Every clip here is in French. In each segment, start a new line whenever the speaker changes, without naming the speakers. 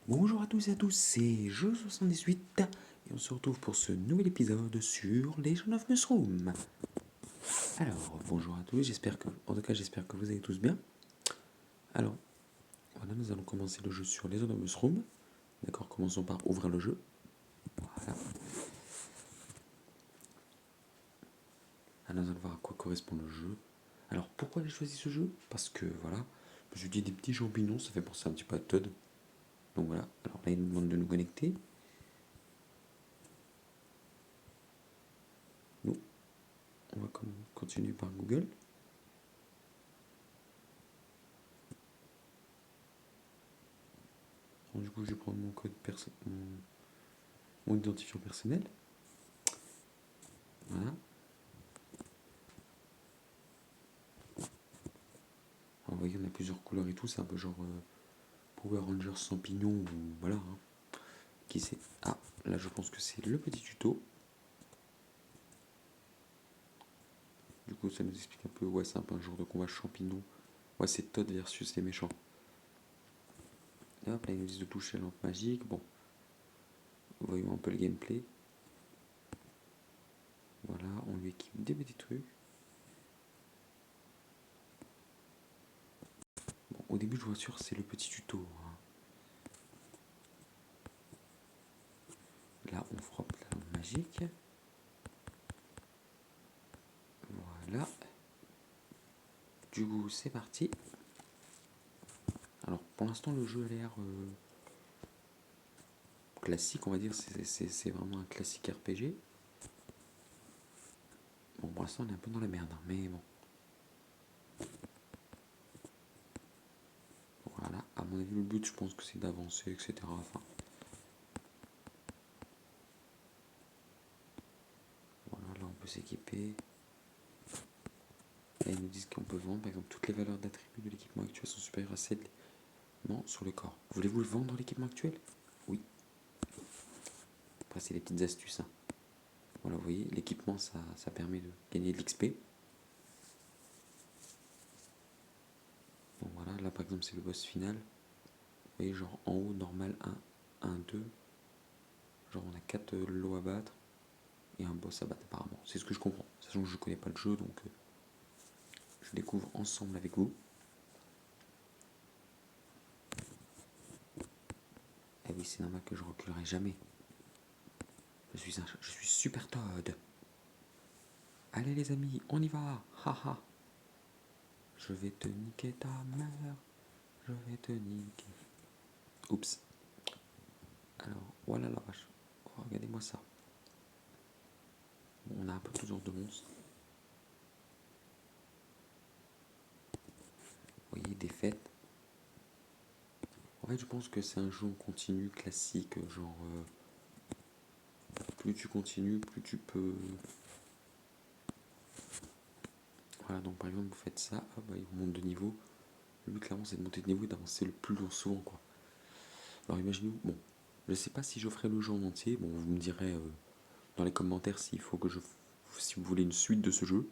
Bonjour à tous et à tous, c'est Jeu78 et on se retrouve pour ce nouvel épisode sur Legion of Mushroom. Alors, bonjour à tous, j'espère que vous allez tous bien. Alors, voilà, nous allons commencer le jeu sur Legion of Mushroom. D'accord, commençons par ouvrir le jeu. Voilà. Alors, nous allons voir à quoi correspond le jeu. Alors, pourquoi j'ai choisi ce jeu? Parce que, voilà, je me suis dit des petits champignons, ça fait penser un petit peu à Todd. Donc voilà, alors là, il nous demande de nous connecter. Nous, on va continuer par Google. Bon, du coup, je vais prendre mon code mon identifiant personnel. Voilà. Alors, vous voyez, on a plusieurs couleurs et tout, c'est un peu genre Power Rangers champignons ou voilà. Hein. Qui c'est? Ah, là je pense que c'est le petit tuto. Du coup, ça nous explique un peu, ouais, c'est un peu un genre de combat champignon. Ouais, c'est Todd versus les méchants. Et hop, là, ils nous disent de toucher la lampe magique. Bon, voyons un peu le gameplay. Voilà, on lui équipe des petits trucs. Bon, au début, je vous rassure, c'est le petit tuto. Hein. Là, on frotte la lampe magique. Voilà. Du coup, c'est parti. Alors, pour l'instant, le jeu a l'air classique, on va dire. C'est vraiment un classique RPG. Bon, pour l'instant, on est un peu dans la merde, hein, mais bon. Voilà, à mon avis, le but, je pense que c'est d'avancer, etc. Enfin, voilà, là, on peut s'équiper. Là, ils nous disent qu'on peut vendre, par exemple, toutes les valeurs d'attributs de l'équipement actuel sont supérieures à celles non sur le corps. Voulez-vous le vendre, l'équipement actuel? Oui. Après, c'est les petites astuces. Hein. Voilà, vous voyez, l'équipement, ça permet de gagner de l'XP. Bon, voilà, là, par exemple, c'est le boss final. Vous voyez, genre en haut, normal, 1, 1, 2. Genre, on a 4 lots à battre et un boss à battre, apparemment. C'est ce que je comprends. Sachant que je connais pas le jeu, donc je découvre ensemble avec vous. Eh oui, c'est normal que je reculerai jamais. Je suis super Todd. Allez les amis, on y va. Haha. Je vais te niquer ta mère. Je vais te niquer. Oups. Alors, voilà la vache. Oh, regardez-moi ça. Bon, on a un peu tout genre de monstres. Vous voyez, des fêtes. En fait, je pense que c'est un jeu en continu classique. Genre, plus tu continues, plus tu peux. Voilà, donc par exemple, vous faites ça. Hop, bah, il vous monte de niveau. Le but, clairement, c'est de monter de niveau et d'avancer le plus loin souvent, quoi. Alors, imaginez-vous. Bon, je sais pas si je ferai le jeu en entier. Bon, vous me direz dans les commentaires s'il faut que si vous voulez une suite de ce jeu.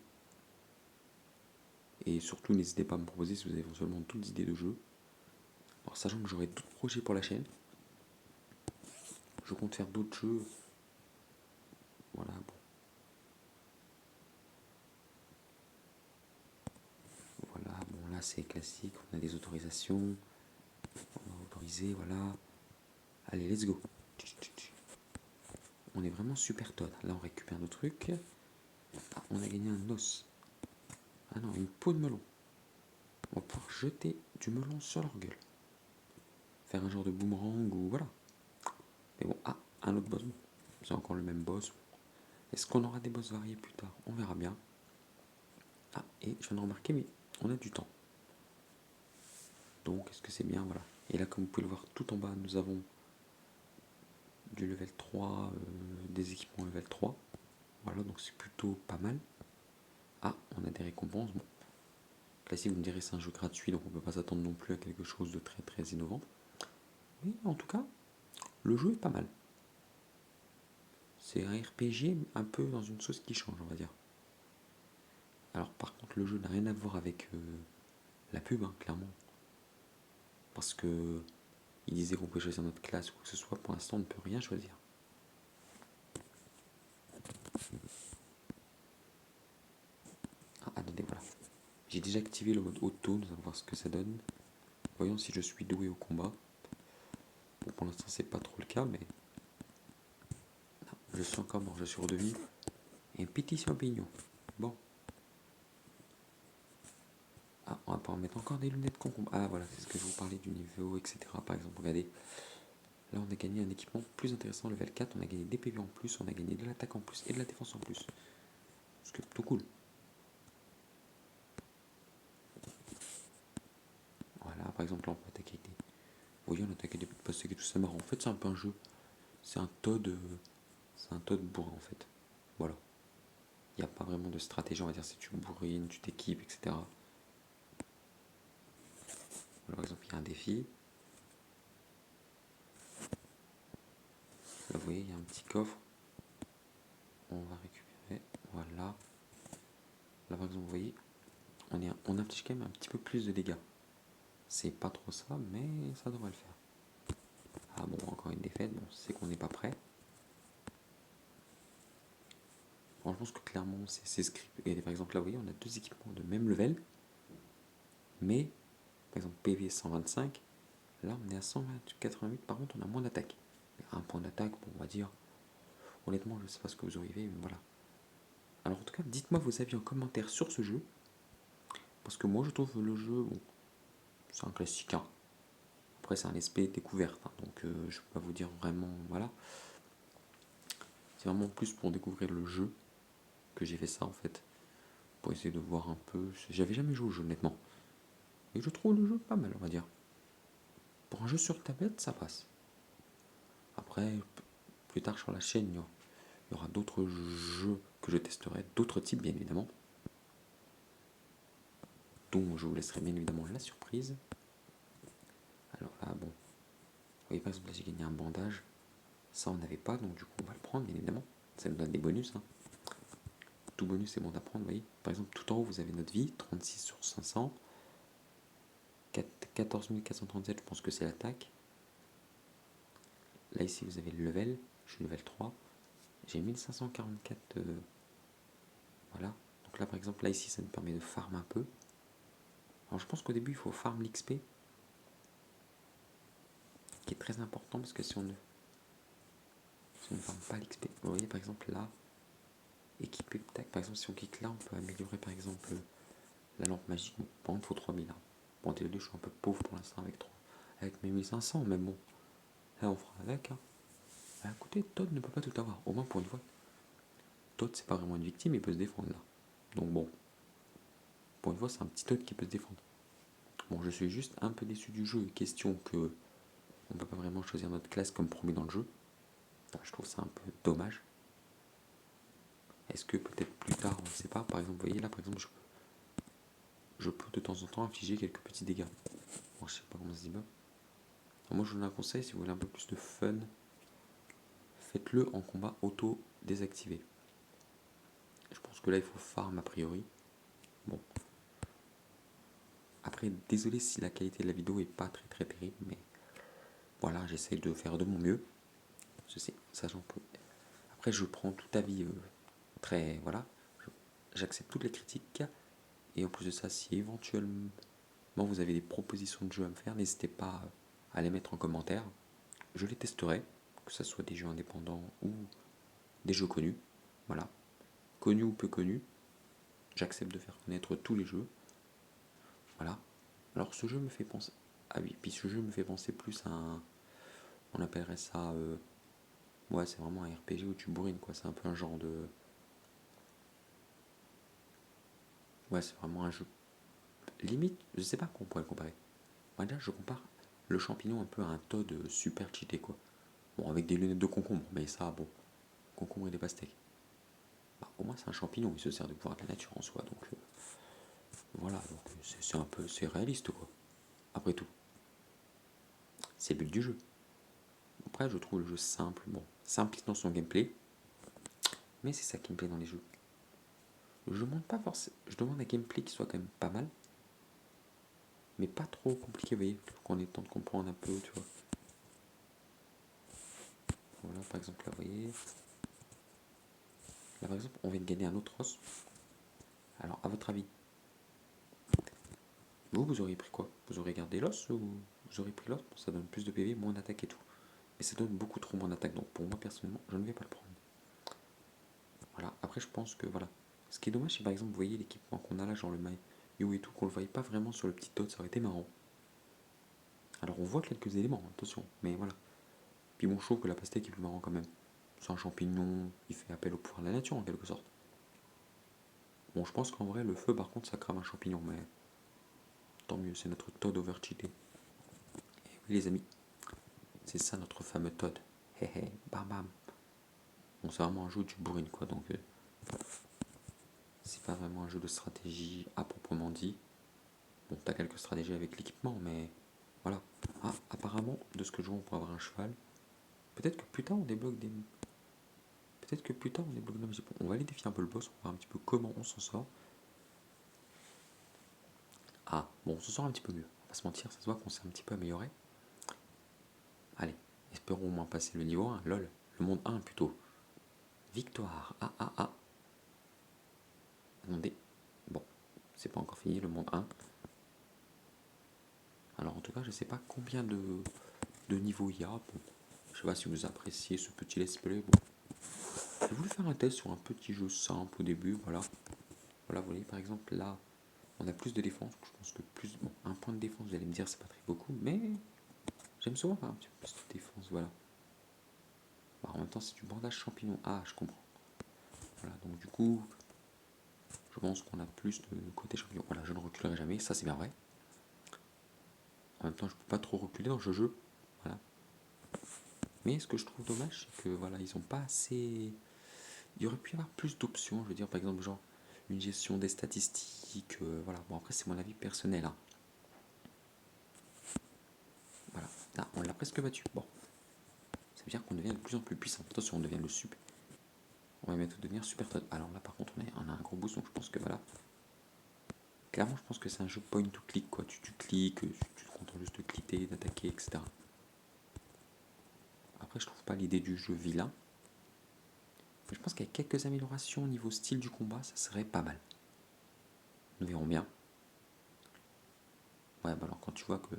Et surtout, n'hésitez pas à me proposer si vous avez éventuellement d'autres idées de jeux. Alors, sachant que j'aurai d'autres projets pour la chaîne, je compte faire d'autres jeux. Voilà, bon. Voilà, bon, là c'est classique, on a des autorisations. On va autoriser, voilà. Allez, let's go. On est vraiment super Todd. Là, on récupère nos trucs. Ah, on a gagné un os. Ah non, une peau de melon. On va pouvoir jeter du melon sur leur gueule. Faire un genre de boomerang ou voilà. Mais bon, ah, un autre boss. C'est encore le même boss. Est-ce qu'on aura des boss variés plus tard? On verra bien. Ah, et je viens de remarquer, mais on a du temps. Donc, est-ce que c'est bien? Voilà. Et là, comme vous pouvez le voir, tout en bas, nous avons du level 3, des équipements level 3. Voilà, donc c'est plutôt pas mal. Ah, on a des récompenses. Bon, classique, vous me direz, c'est un jeu gratuit, donc on peut pas s'attendre non plus à quelque chose de très très innovant. Mais en tout cas, le jeu est pas mal. C'est un RPG un peu dans une sauce qui change, on va dire. Alors par contre, le jeu n'a rien à voir avec la pub, hein, clairement. Parce que Il disait qu'on pouvait choisir notre classe ou quoi que ce soit. Pour l'instant, on ne peut rien choisir. Ah, attendez, voilà. J'ai déjà activé le mode auto, nous allons voir ce que ça donne. Voyons si je suis doué au combat. Bon, pour l'instant, c'est pas trop le cas, mais... Non, je suis encore mort, je suis redevenu un petit champignon. Bon. Ah, on va pas en mettre encore des lunettes concombre. Ah, voilà, c'est ce que je vous parlais du niveau, etc. Par exemple, regardez. Là, on a gagné un équipement plus intéressant, level 4. On a gagné des PV en plus, on a gagné de l'attaque en plus et de la défense en plus. Ce qui est plutôt cool. Voilà, par exemple, là, on peut attaquer avec des... Vous voyez, on attaque des pastèques et tout ça. Marrant. En fait, c'est un peu un jeu. C'est un Todd. C'est un Todd bourrin, en fait. Voilà. Il n'y a pas vraiment de stratégie, on va dire, si tu bourrines, tu t'équipes, etc. Par exemple, il y a un défi. Là, vous voyez, il y a un petit coffre. On va récupérer. Voilà. Là, par exemple, vous voyez, on affiche quand même un petit peu plus de dégâts. C'est pas trop ça, mais ça devrait le faire. Ah bon, encore une défaite. Bon, c'est qu'on n'est pas prêt. Bon, je pense que clairement, c'est script. Et par exemple, là, vous voyez, on a deux équipements de même level. Mais, par exemple, PV 125. Là, on est à 188. Par contre, on a moins d'attaque. Un point d'attaque, bon, on va dire. Honnêtement, je sais pas ce que vous auriez, mais voilà. Alors, en tout cas, dites-moi vos avis en commentaire sur ce jeu. Parce que moi, je trouve le jeu, bon, c'est un classique. Hein. Après, c'est un SP découverte. Hein, donc, je peux pas vous dire vraiment, voilà. C'est vraiment plus pour découvrir le jeu que j'ai fait ça, en fait. Pour essayer de voir un peu. J'avais jamais joué au jeu, honnêtement. Et je trouve le jeu pas mal, on va dire. Pour un jeu sur tablette, ça passe. Après, plus tard sur la chaîne, il y aura d'autres jeux que je testerai, d'autres types, bien évidemment. Dont je vous laisserai bien évidemment la surprise. Alors là, bon. Vous voyez, par exemple, là, j'ai gagné un bandage. Ça, on n'avait pas, donc du coup, on va le prendre, bien évidemment. Ça nous donne des bonus. Hein. Tout bonus est bon à prendre, vous voyez. Par exemple, tout en haut, vous avez notre vie, 36 sur 500. 14 437, je pense que c'est l'attaque. Là, ici, vous avez le level. Je suis level 3. J'ai 1544. Voilà. Donc là, par exemple, là, ici, ça nous permet de farm un peu. Alors, je pense qu'au début, il faut farm l'XP. Qui est très important parce que si on ne farm pas l'XP, vous voyez, par exemple, là, équiper, tac, par exemple, si on clique là, on peut améliorer, par exemple, la lampe magique. Bon, par contre, il faut 3000. Hein. Bon, désolé, je suis un peu pauvre pour l'instant avec mes 1500, mais bon, là, on fera avec. Hein. Bah, écoutez, Todd ne peut pas tout avoir, au moins pour une fois. Todd, c'est pas vraiment une victime, il peut se défendre là. Donc bon, pour une fois, c'est un petit Todd qui peut se défendre. Bon, je suis juste un peu déçu du jeu, question que on peut pas vraiment choisir notre classe comme promis dans le jeu. Je trouve ça un peu dommage. Est-ce que peut-être plus tard, on ne sait pas, par exemple, vous voyez là, par exemple, je peux de temps en temps infliger quelques petits dégâts. Bon, je sais pas comment ça se dit. Moi, je vous donne un conseil, si vous voulez un peu plus de fun, faites-le en combat auto désactivé. Je pense que là, il faut farm a priori. Bon. Après, désolé si la qualité de la vidéo est pas très très terrible, mais voilà, j'essaie de faire de mon mieux. Je sais, sachant que. Après, je prends tout avis très. Voilà. J'accepte toutes les critiques. Et en plus de ça, si éventuellement vous avez des propositions de jeux à me faire, n'hésitez pas à les mettre en commentaire. Je les testerai, que ce soit des jeux indépendants ou des jeux connus. Voilà. Connus ou peu connus. J'accepte de faire connaître tous les jeux. Voilà. Alors ce jeu me fait penser. Ah oui, puis ce jeu me fait penser plus à un. On appellerait ça. Ouais, c'est vraiment un RPG où tu bourrines, quoi. C'est un peu un genre de. Ouais, c'est vraiment un jeu. Limite, je sais pas qu'on pourrait le comparer. Moi, là, je compare le champignon un peu à un Todd super cheaté, quoi. Bon, avec des lunettes de concombre, mais ça, bon. Concombre et des pastèques. Bah, au moins, c'est un champignon, il se sert de pouvoir de la nature en soi, donc. Voilà, donc c'est un peu. C'est réaliste, quoi. Après tout. C'est le but du jeu. Après, je trouve le jeu simple, bon. Simpliste dans son gameplay. Mais c'est ça qui me plaît dans les jeux. Je demande pas forcément. Je demande un gameplay qui soit quand même pas mal. Mais pas trop compliqué, vous voyez. Qu'on ait le temps de comprendre un peu, tu vois. faire. Là, par exemple, on vient de gagner un autre os. Alors, à votre avis, vous auriez pris quoi? Vous auriez gardé l'os ou vous auriez pris l'os? Bon, ça donne plus de PV, moins d'attaque et tout. Mais ça donne beaucoup trop moins d'attaque, donc pour moi, personnellement, je ne vais pas le prendre. Voilà, après, je pense que voilà. Ce qui est dommage, c'est par exemple, vous voyez l'équipement qu'on a là, genre le maillot et tout, qu'on le voyait pas vraiment sur le petit dot, ça aurait été marrant. Alors, on voit quelques éléments, attention, mais voilà. Puis bon, je trouve que la pastèque est plus marrant quand même. C'est un champignon, il fait appel au pouvoir de la nature en quelque sorte. Bon, je pense qu'en vrai, le feu, par contre, ça crame un champignon, mais tant mieux, c'est notre Todd overcheaté. Et oui, les amis, c'est ça notre fameux Todd. Hé hé, bam bam. Bon, c'est vraiment un jeu du bourrine, quoi, donc c'est pas vraiment un jeu de stratégie à proprement dit. Bon, t'as quelques stratégies avec l'équipement, mais voilà. Ah, apparemment, de ce que je vois, on pourrait avoir un cheval. Peut-être que plus tard, on débloque des. Peut-être que plus tard, on débloque de la magie. Bon, on va aller défier un peu le boss, on va voir un petit peu comment on s'en sort. Ah, bon, on se sent un petit peu mieux. On va pas se mentir, ça se voit qu'on s'est un petit peu amélioré. Allez, espérons au moins passer le niveau 1. Lol, le monde 1 plutôt. Victoire. Ah, ah, ah. Attendez. Bon, c'est pas encore fini le monde 1. Alors en tout cas, je sais pas combien de niveaux il y a. Bon, je sais pas si vous appréciez ce petit let's play. Bon. J'ai voulu faire un test sur un petit jeu simple au début, voilà. Voilà, vous voyez par exemple là, on a plus de défense. Je pense que plus. Bon, un point de défense, vous allez me dire, c'est pas très beaucoup, mais j'aime souvent faire un petit peu plus de défense, voilà. Bah, en même temps, c'est du bandage champignon. Ah, je comprends. Voilà, donc du coup, je pense qu'on a plus de côté champignon. Voilà, je ne reculerai jamais, ça c'est bien vrai. En même temps, je peux pas trop reculer dans ce jeu. Voilà. Mais ce que je trouve dommage, c'est que voilà, ils ont pas assez. Il y aurait pu y avoir plus d'options, je veux dire, par exemple, genre une gestion des statistiques. Voilà, bon, après, c'est mon avis personnel. Hein. Voilà. Ah, on l'a presque battu. Bon. Ça veut dire qu'on devient de plus en plus puissant. Attention, on devient le super. On va bientôt devenir super top. Alors là, par contre, on a un gros boost, donc je pense que voilà. Clairement, je pense que c'est un jeu point to click, quoi. Tu cliques, tu te contentes juste de cliquer, d'attaquer, etc. Après, je trouve pas l'idée du jeu vilain. Mais je pense qu'avec quelques améliorations au niveau style du combat, ça serait pas mal. Nous verrons bien. Ouais, bah alors quand tu vois que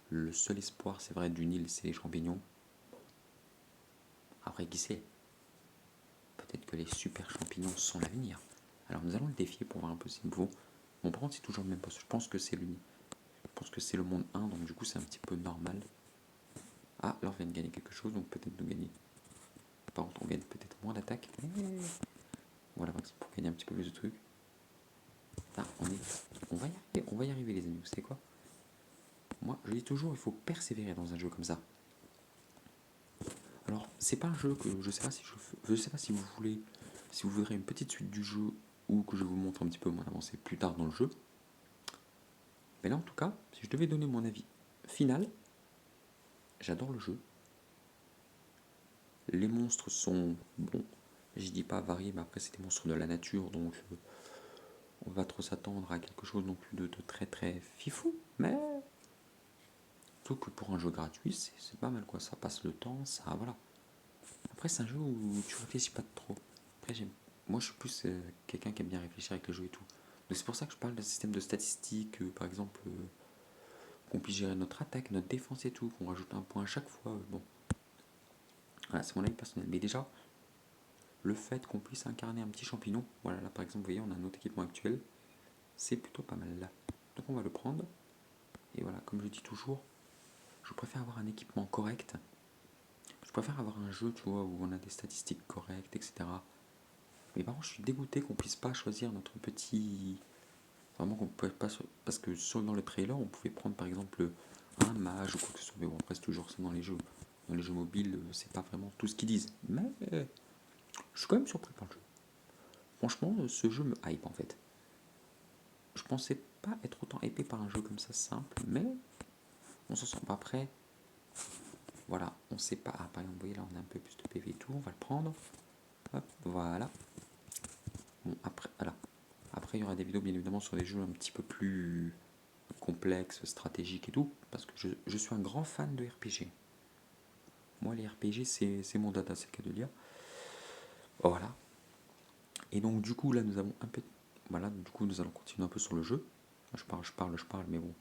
le seul espoir, c'est vrai, d'une île, c'est les champignons. Après, qui sait? Peut-être que les super champignons sont l'avenir. Alors nous allons le défier pour voir un peu si nous pouvons. Bon, par contre, c'est toujours le même poste. Je pense que c'est l'uni. Je pense que c'est le monde 1, donc du coup, c'est un petit peu normal. Ah, là, on vient de gagner quelque chose, donc peut-être nous gagner. Par contre, on gagne peut-être moins d'attaque. Voilà, pour gagner un petit peu plus de trucs. Ah, on va y arriver, les amis. Vous savez quoi? Moi, je dis toujours, il faut persévérer dans un jeu comme ça. Alors, c'est pas un jeu que je sais pas si je sais pas si vous voulez, si vous voudrez une petite suite du jeu ou que je vous montre un petit peu mon avancée plus tard dans le jeu. Mais là, en tout cas, si je devais donner mon avis final, j'adore le jeu. Les monstres sont bons. Je dis pas variés, mais après, c'est des monstres de la nature, donc on va trop s'attendre à quelque chose non plus de très très fifou. Mais tout que pour un jeu gratuit, c'est pas mal quoi. Ça passe le temps, ça voilà. Après, c'est un jeu où tu réfléchis pas trop. Après, moi, je suis plus quelqu'un qui aime bien réfléchir avec les jeux et tout. Donc, c'est pour ça que je parle d'un système de statistiques, par exemple, qu'on puisse gérer notre attaque, notre défense et tout, qu'on rajoute un point à chaque fois. Bon, voilà, c'est mon avis personnel. Mais déjà, le fait qu'on puisse incarner un petit champignon, voilà, là par exemple, vous voyez, on a notre équipement actuel, c'est plutôt pas mal là. Donc, on va le prendre. Et voilà, comme je dis toujours, je préfère avoir un équipement correct. Je préfère avoir un jeu, tu vois, où on a des statistiques correctes, etc. Mais par contre, je suis dégoûté qu'on puisse pas choisir notre petit. Vraiment qu'on pouvait pas. Parce que dans le trailer, on pouvait prendre par exemple un mage ou quoi que ce soit. Mais bon, après, c'est toujours ça dans les jeux. Dans les jeux mobiles, c'est pas vraiment tout ce qu'ils disent. Mais je suis quand même surpris par le jeu. Franchement, ce jeu me hype en fait. Je pensais pas être autant hypé par un jeu comme ça simple, mais on s'en sort pas après. Voilà, on sait pas. Ah, par exemple, vous voyez là, on a un peu plus de PV et tout. On va le prendre. Hop, voilà. Bon, après, voilà. Après, il y aura des vidéos bien évidemment sur des jeux un petit peu plus complexes, stratégiques et tout, parce que je suis un grand fan de RPG. Moi, les RPG, c'est mon dada, c'est le cas de lire. Voilà. Et donc, du coup, là, nous avons un peu. Voilà, du coup, nous allons continuer un peu sur le jeu. Je parle, mais bon,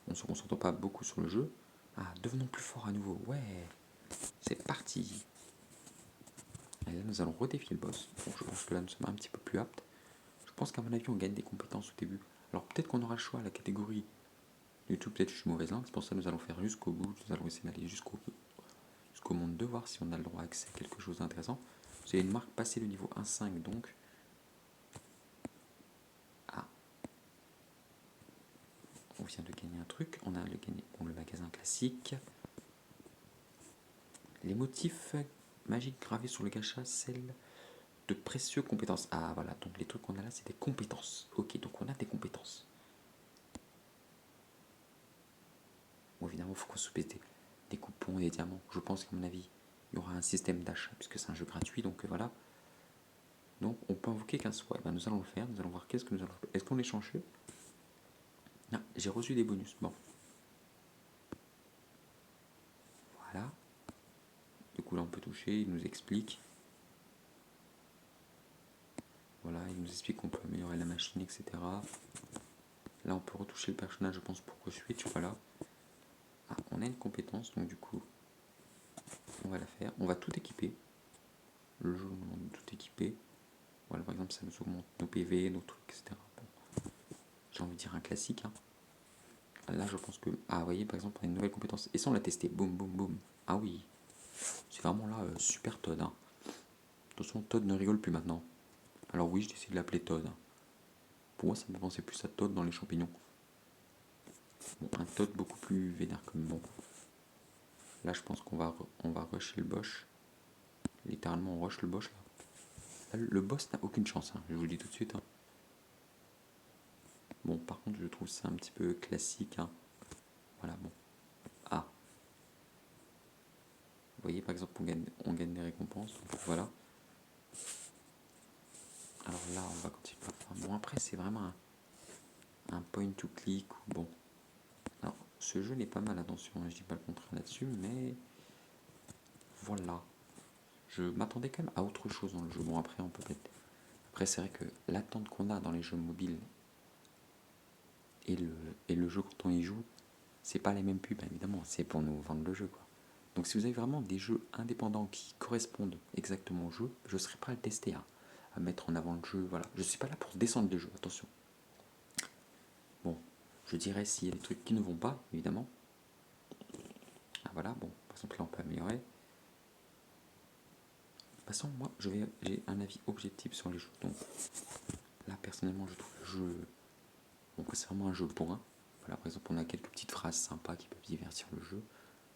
on se concentre pas beaucoup sur le jeu. Ah, devenons plus forts à nouveau. Ouais, c'est parti. Et là, nous allons redéfier le boss. Bon, je pense que là, nous sommes un petit peu plus aptes. Je pense qu'à mon avis, on gagne des compétences au début. Alors, peut-être qu'on aura le choix à la catégorie YouTube. Peut-être que je suis mauvaise langue. C'est pour ça que nous allons faire jusqu'au bout. Nous allons essayer d'aller jusqu'au monde 2, voir si on a le droit à accès à quelque chose d'intéressant. Vous avez une marque passer le niveau 1.5, donc. Ah, on vient de gagner un truc. On a gagné le magasin classique. Les motifs magiques gravés sur le gacha, celle de précieuses compétences. Ah voilà, donc les trucs qu'on a là, c'est des compétences. Ok, donc on a des compétences. Bon, évidemment, il faut qu'on se pèse des coupons, des diamants. Je pense qu'à mon avis, il y aura un système d'achat, puisque c'est un jeu gratuit, donc voilà. Donc on peut invoquer qu'un soit. Ben, nous allons le faire, nous allons voir qu'est-ce que nous allons faire. Est-ce qu'on est chanceux? Ah, j'ai reçu des bonus. Bon. Voilà. Du coup là on peut toucher, il nous explique. Voilà, il nous explique qu'on peut améliorer la machine, etc. Là on peut retoucher le personnage, je pense, pour switch, voilà. Ah, on a une compétence, donc du coup, on va la faire. On va tout équiper. Le jeu nous demande de tout équiper. Voilà, par exemple, ça nous augmente nos PV, nos trucs, etc. Bon, j'ai envie de dire un classique. Hein. Là, je pense que. Ah, vous voyez, par exemple, on a une nouvelle compétence. Et ça, on l'a testé. Boum, boum, boum. Ah oui. C'est vraiment là, super Todd. Hein. Attention, Todd ne rigole plus maintenant. Alors oui, je décide de l'appeler Todd. Pour moi, ça me pensait plus à Todd dans les champignons. Bon, un Todd beaucoup plus vénère comme bon. Là, je pense on va rusher le boss. Littéralement, on rush le boss là. Le boss n'a aucune chance, hein, je vous le dis tout de suite. Hein. Bon, par contre, je trouve ça un petit peu classique. Hein. Voilà, bon. Ah. Vous voyez, par exemple, on gagne des récompenses. Donc, voilà. Alors là, on va continuer à faire. Bon, après, c'est vraiment un point to click. Bon. Alors, ce jeu n'est pas mal, attention, hein, je dis pas le contraire là-dessus, mais voilà. Je m'attendais quand même à autre chose dans le jeu. Bon, après, on peut peut-être. Après, c'est vrai que l'attente qu'on a dans les jeux mobiles et le jeu quand on y joue, c'est pas les mêmes pubs, évidemment, c'est pour nous vendre le jeu, quoi. Donc si vous avez vraiment des jeux indépendants qui correspondent exactement au jeu, je serais prêt à le tester, hein, à mettre en avant le jeu, voilà. Je suis pas là pour descendre les jeux, attention. Bon, je dirais s'il y a des trucs qui ne vont pas, évidemment. Ah voilà, bon, par exemple là on peut améliorer. De toute façon, moi j'ai un avis objectif sur les jeux. Donc là personnellement je trouve le jeu. Donc c'est vraiment un jeu bourrin. Voilà, par exemple on a quelques petites phrases sympas qui peuvent divertir le jeu.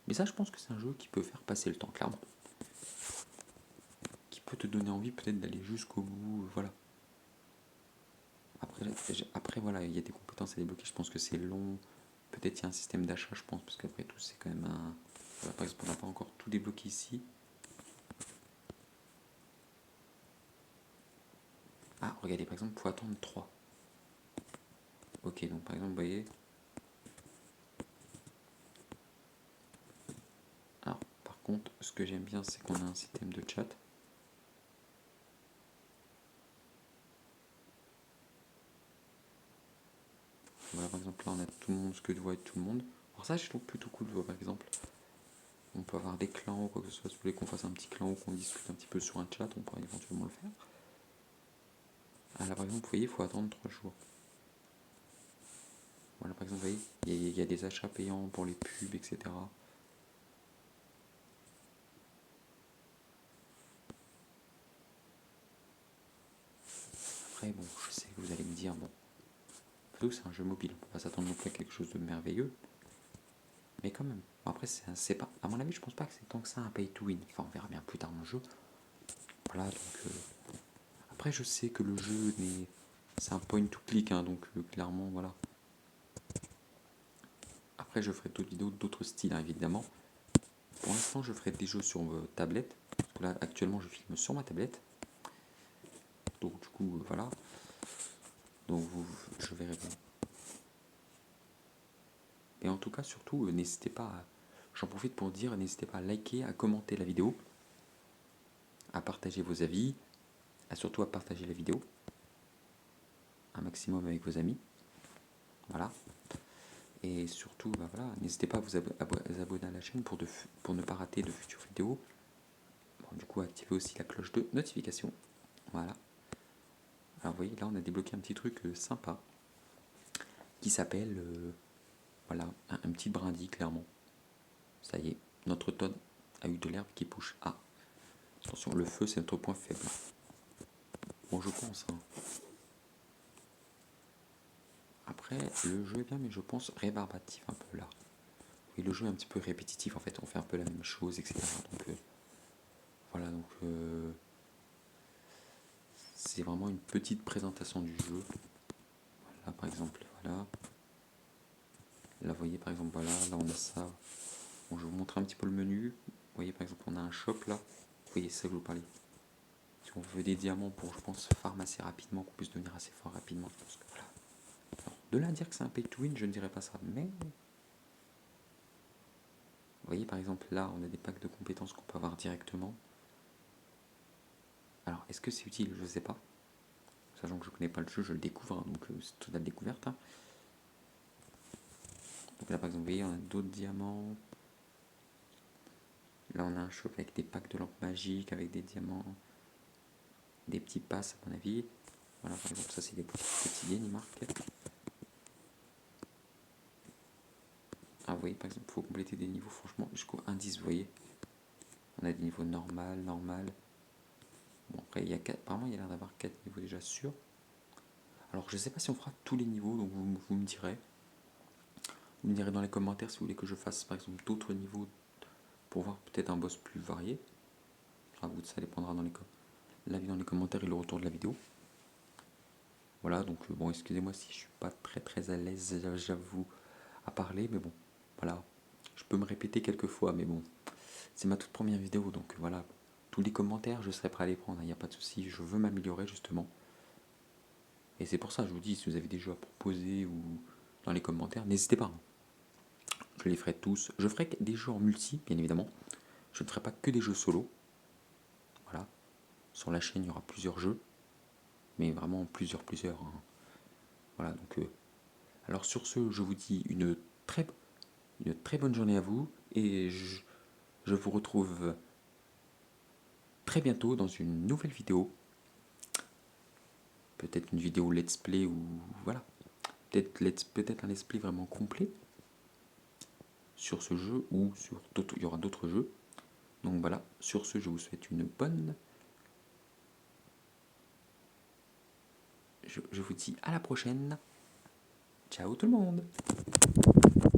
Mais ça je pense que c'est un jeu qui peut faire passer le temps, clairement. Qui peut te donner envie peut-être d'aller jusqu'au bout, voilà. Après voilà, il y a des compétences à débloquer, je pense que c'est long. Peut-être il y a un système d'achat, je pense, parce qu'après tout c'est quand même un. Voilà, par exemple on n'a pas encore tout débloqué ici. Ah regardez, par exemple, il faut attendre 3. Ok, donc par exemple, vous voyez. Alors, par contre, ce que j'aime bien, c'est qu'on a un système de chat. Voilà, par exemple, là, on a tout le monde, ce que voit tout le monde. Alors ça, je trouve plutôt cool, par exemple. On peut avoir des clans ou quoi que ce soit. Si vous voulez qu'on fasse un petit clan ou qu'on discute un petit peu sur un chat, on pourrait éventuellement le faire. Ah là, par exemple, vous voyez, il faut attendre 3 jours. Voilà, par exemple, vous voyez, il y a des achats payants pour les pubs, etc. Après, bon, je sais que vous allez me dire, bon, surtout c'est un jeu mobile, on peut pas s'attendre non plus à quelque chose de merveilleux. Mais quand même, après, c'est pas, à mon avis, je pense pas que c'est tant que ça un pay to win. Enfin, on verra bien plus tard dans le jeu. Voilà, donc. Après, je sais que le jeu c'est un point to click, hein, donc clairement, voilà. Après, je ferai d'autres vidéos d'autres styles, hein, évidemment. Pour l'instant, je ferai des jeux sur tablette. Parce que là, actuellement, je filme sur ma tablette. Donc, du coup, voilà. Donc, je verrai bien. Et en tout cas, surtout, n'hésitez pas j'en profite pour dire, n'hésitez pas à liker, à commenter la vidéo, à partager vos avis, surtout à partager la vidéo un maximum avec vos amis. Voilà. Et surtout, bah voilà, n'hésitez pas à vous abonner à la chaîne pour ne pas rater de futures vidéos. Bon, du coup, activez aussi la cloche de notification. Voilà. Alors, vous voyez, là, on a débloqué un petit truc sympa qui s'appelle, voilà, un petit brindis, clairement. Ça y est, notre tonne a eu de l'herbe qui pousse. Ah, attention, le feu, c'est notre point faible. Bon, je pense. Hein. Après, le jeu est bien, mais je pense rébarbatif un peu là. Oui, le jeu est un petit peu répétitif en fait, on fait un peu la même chose, etc. Donc voilà, donc c'est vraiment une petite présentation du jeu. Là par exemple, voilà. Là vous voyez par exemple, voilà, là on a ça. Bon, je vais vous montrer un petit peu le menu. Vous voyez par exemple, on a un shop là. Vous voyez, c'est ça que je vous parlais. Si on veut des diamants pour, je pense, farm assez rapidement, qu'on puisse devenir assez fort rapidement, je pense que voilà. Alors, de là à dire que c'est un pay to win, je ne dirais pas ça, mais vous voyez par exemple là, on a des packs de compétences qu'on peut avoir directement. Alors, est-ce que c'est utile? Je ne sais pas. Sachant que je ne connais pas le jeu, je le découvre, hein, donc c'est toute la découverte. Hein. Donc là, par exemple, vous voyez, on a d'autres diamants. Là, on a un shop avec des packs de lampes magiques, avec des diamants, des petits passes, à mon avis. Voilà, par exemple, ça, c'est des quotidiennes, il marque. Ah, vous voyez, par exemple, il faut compléter des niveaux, franchement, jusqu'au indice, vous voyez. On a des niveaux normal. Bon, après, apparemment, il y a l'air d'avoir 4 niveaux déjà sûrs. Alors, je sais pas si on fera tous les niveaux, donc vous me direz. Vous me direz dans les commentaires si vous voulez que je fasse, par exemple, d'autres niveaux pour voir peut-être un boss plus varié. Enfin, ça dépendra dans l'avis dans les commentaires et le retour de la vidéo. Voilà, donc bon, excusez-moi si je suis pas très à l'aise, j'avoue, à parler, mais bon, voilà. Je peux me répéter quelques fois, mais bon, c'est ma toute première vidéo, donc voilà. Tous les commentaires, je serai prêt à les prendre, il n'y a pas de souci, je veux m'améliorer justement. Et c'est pour ça, je vous dis, si vous avez des jeux à proposer ou dans les commentaires, n'hésitez pas. Je les ferai tous. Je ferai des jeux en multi, bien évidemment. Je ne ferai pas que des jeux solo. Voilà. Sur la chaîne, il y aura plusieurs jeux, mais vraiment plusieurs. Hein. Voilà, donc alors sur ce, je vous dis une très bonne journée à vous et je vous retrouve très bientôt dans une nouvelle vidéo. Peut-être une vidéo let's play ou voilà. Peut-être un let's play vraiment complet sur ce jeu ou sur d'autres. Il y aura d'autres jeux. Donc voilà, sur ce, je vous souhaite une bonne. Je vous dis à la prochaine. Ciao tout le monde.